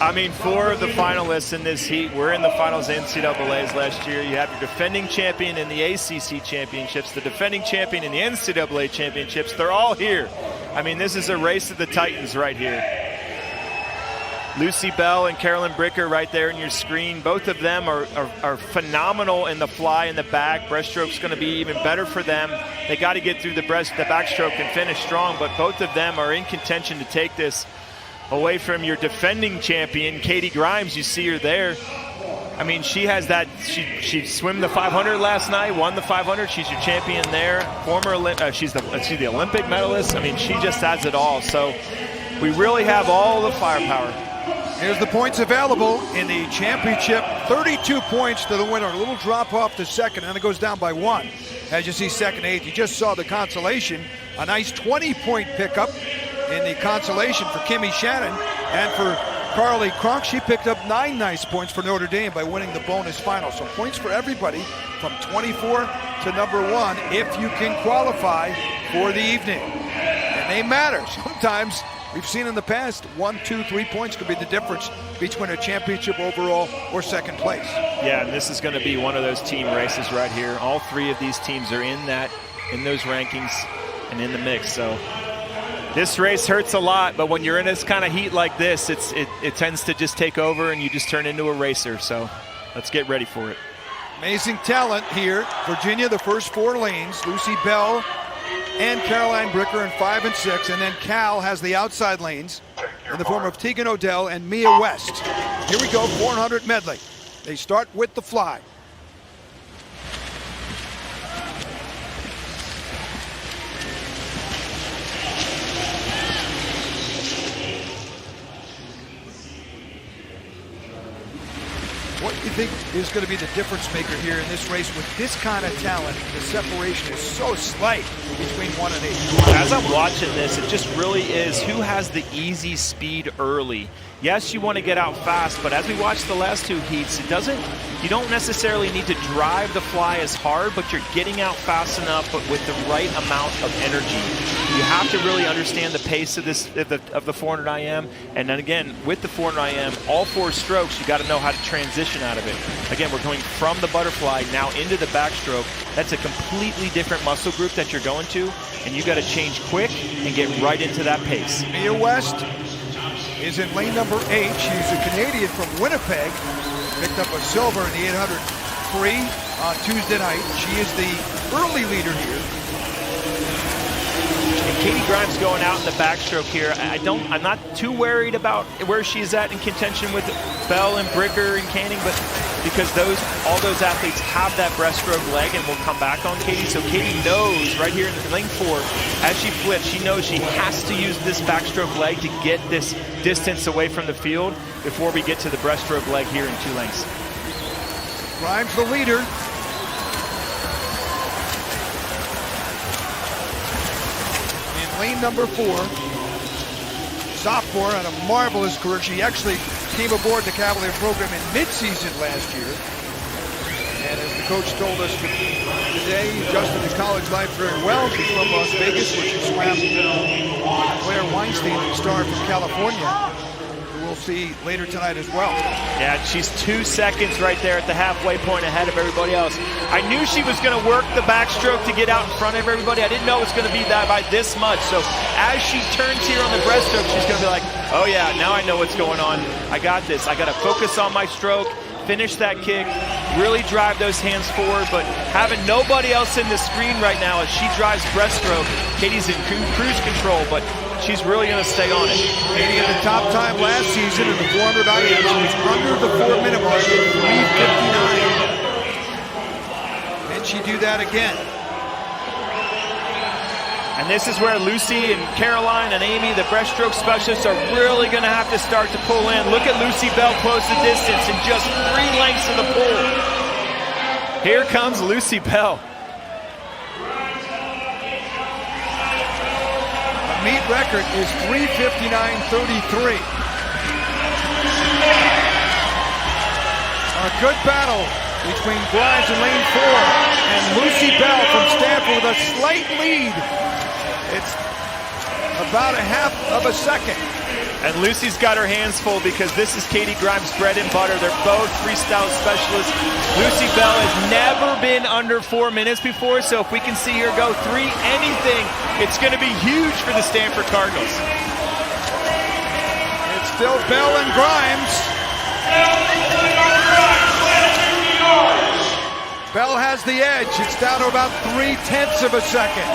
I mean, for the finalists in this heat, we're in the finals NCAAs last year. You have your defending champion in the ACC championships, the defending champion in the NCAA championships. They're all here. I mean, this is a race of the Titans right here. Lucy Bell and Carolyn Bricker right there in your screen. Both of them are phenomenal in the fly in the back. Breaststroke's going to be even better for them. They got to get through the backstroke and finish strong, but both of them are in contention to take this away from your defending champion, Katie Grimes. You see her there. I mean, she has that, she swam the 500 last night, won the 500. She's your champion there. She's the Olympic medalist. I mean, she just has it all. So we really have all the firepower. Here's the points available in the championship. 32 points to the winner. A little drop off to second, and it goes down by 1. As you see, second, 8th. You just saw the consolation. A nice 20-point pickup in the consolation for Kimmy Shannon. And for Carly Cronk, she picked up 9 nice points for Notre Dame by winning the bonus final. So points for everybody from 24 to number 1 if you can qualify for the evening. And they matter. Sometimes we've seen in the past 1, 2, 3 points could be the difference between a championship overall or second place. Yeah, and this is going to be one of those team races right here. All 3 of these teams are in those rankings and in the mix. So this race hurts a lot, but when you're in this kind of heat like this, it tends to just take over and you just turn into a racer. So let's get ready for it. Amazing talent here. Virginia, the first 4 lanes. Lucy Bell and Caroline Bricker in 5 and 6. And then Cal has the outside lanes in the form of Tegan Odell and Mia West. Here we go, 400 medley. They start with the fly. What do you think is going to be the difference maker here in this race with this kind of talent? The separation is so slight between 1 and 8. As I'm watching this, it just really is who has the easy speed early. Yes, you want to get out fast, but as we watch the last 2 heats, you don't necessarily need to drive the fly as hard, but you're getting out fast enough, but with the right amount of energy. You have to really understand the pace of the 400 IM, and then again, with the 400 IM, all 4 strokes, you got to know how to transition out of it. Again, we're going from the butterfly now into the backstroke. That's a completely different muscle group that you're going to, and you got to change quick and get right into that pace. Mia West is in lane number 8. She's a Canadian from Winnipeg. Picked up a silver in the 800 free on Tuesday night. She is the early leader here. And Katie Grimes going out in the backstroke here. I'm not too worried about where she's at in contention with Bell and Bricker and Canning, but because all those athletes have that breaststroke leg and will come back on Katie. So Katie knows right here in lane 4, as she flips, she knows she has to use this backstroke leg to get this distance away from the field before we get to the breaststroke leg here in 2 lengths. Grimes the leader. In lane number 4, sophomore and a marvelous career. She actually came aboard the Cavalier program in mid-season last year. And as the coach told us today, he adjusted to college life very well. She's from Las Vegas, where she swam Claire Weinstein, the star from California, who we'll see later tonight as well. Yeah, she's 2 seconds right there at the halfway point ahead of everybody else. I knew she was going to work the backstroke to get out in front of everybody. I didn't know it was going to be that by this much. So as she turns here on the breaststroke, she's going to be like, oh yeah, now I know what's going on. I got this. I got to focus on my stroke, finish that kick, really drive those hands forward, but having nobody else in the screen right now as she drives breaststroke, Katie's in cruise control, but she's really going to stay on it. Katie at the top time last season in the 400 IM. She was under the 4-minute mark at 3:59. Can she do that again? And this is where Lucy and Caroline and Amy, the breaststroke specialists, are really going to have to start to pull in. Look at Lucy Bell close the distance in just 3 lengths of the pool. Here comes Lucy Bell. The meet record is 3:59.33. A good battle between Grimes in lane 4 and Lucy Bell from Stanford with a slight lead. It's about a half of a second. And Lucy's got her hands full because this is Katie Grimes' bread and butter. They're both freestyle specialists. Lucy Bell has never been under 4 minutes before, so if we can see her go 3 anything, it's going to be huge for the Stanford Cardinals. It's still Bell and Grimes. Bell has the edge. It's down to about 0.3 of a second.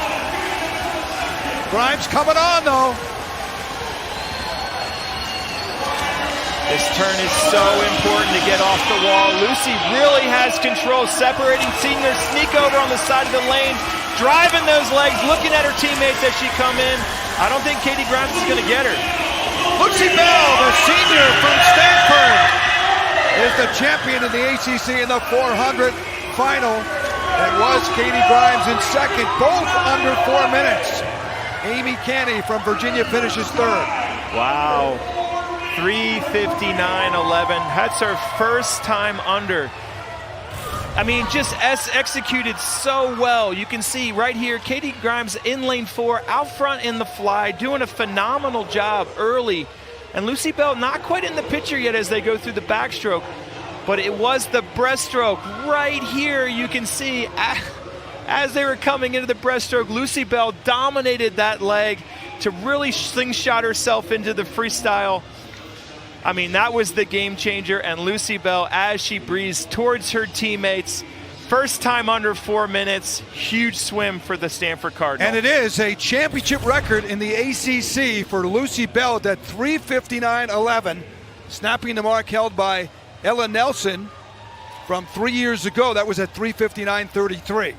Grimes coming on, though. This turn is so important to get off the wall. Lucy really has control, separating, seeing her sneak over on the side of the lane, driving those legs, looking at her teammates as she come in. I don't think Katie Grimes is going to get her. Lucy Bell, the senior from Stanford, is the champion in the ACC in the 400 final. It was Katie Grimes in second, both under 4 minutes. Amy Canny from Virginia finishes third. Wow. 3:59.11. That's her first time under. I mean, just executed so well. You can see right here, Katie Grimes in lane 4, out front in the fly, doing a phenomenal job early. And Lucy Bell not quite in the picture yet as they go through the backstroke, but it was the breaststroke right here. You can see as they were coming into the breaststroke, Lucy Bell dominated that leg to really slingshot herself into the freestyle. I mean, that was the game changer, and Lucy Bell, as she breezed towards her teammates, first time under 4 minutes, huge swim for the Stanford Cardinals. And it is a championship record in the ACC for Lucy Bell at 3:59.11, snapping the mark held by Ella Nelson from 3 years ago. That was at 3:59.33.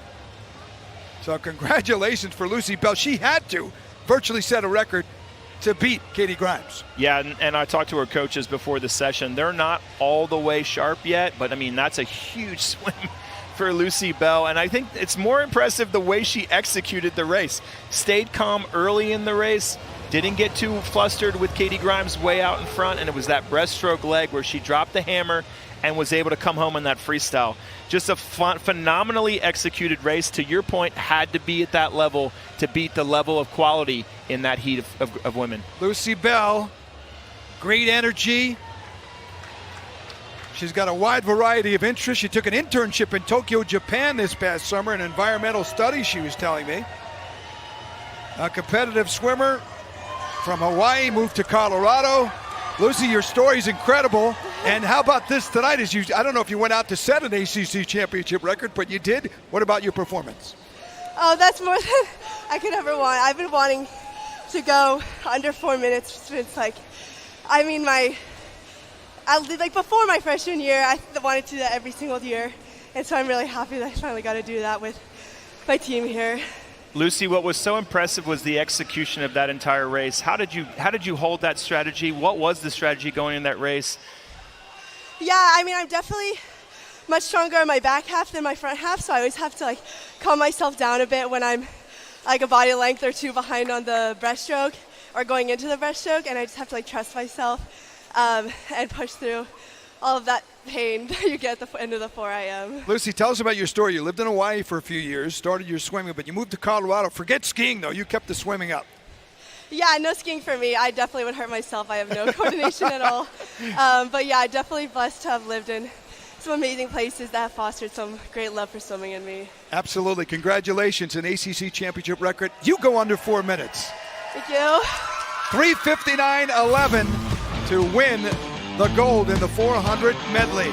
So congratulations for Lucy Bell. She had to virtually set a record to beat Katie Grimes. Yeah, and I talked to her coaches before the session. They're not all the way sharp yet, but I mean, that's a huge swim for Lucy Bell. And I think it's more impressive the way she executed the race. Stayed calm early in the race, didn't get too flustered with Katie Grimes way out in front, and it was that breaststroke leg where she dropped the hammer and was able to come home in that freestyle. Just a phenomenally executed race. To your point, had to be at that level to beat the level of quality in that heat of women. Lucy Bell, great energy. She's got a wide variety of interests. She took an internship in Tokyo, Japan this past summer in environmental studies, she was telling me. A competitive swimmer from Hawaii, moved to Colorado. Lucy, your story's incredible. And how about this tonight? I don't know if you went out to set an ACC championship record, but you did. What about your performance? Oh, that's more than I could ever want. I've been wanting to go under 4 minutes since before my freshman year. I wanted to do that every single year. And so I'm really happy that I finally got to do that with my team here. Lucy, what was so impressive was the execution of that entire race. How did you hold that strategy? What was the strategy going in that race? Yeah, I mean, I'm definitely much stronger in my back half than my front half, so I always have to calm myself down a bit when I'm a body length or two behind on the breaststroke or going into the breaststroke, and I just have to trust myself and push through all of that pain that you get at the end of the 4 IM. Lucy, tell us about your story. You lived in Hawaii for a few years, started your swimming, but you moved to Colorado. Forget skiing, though. You kept the swimming up. Yeah, no skiing for me. I definitely would hurt myself. I have no coordination at all. But yeah, I'm definitely blessed to have lived in some amazing places that have fostered some great love for swimming in me. Absolutely. Congratulations, an ACC championship record. You go under 4 minutes. Thank you. 3:59.11 to win the gold in the 400 medley.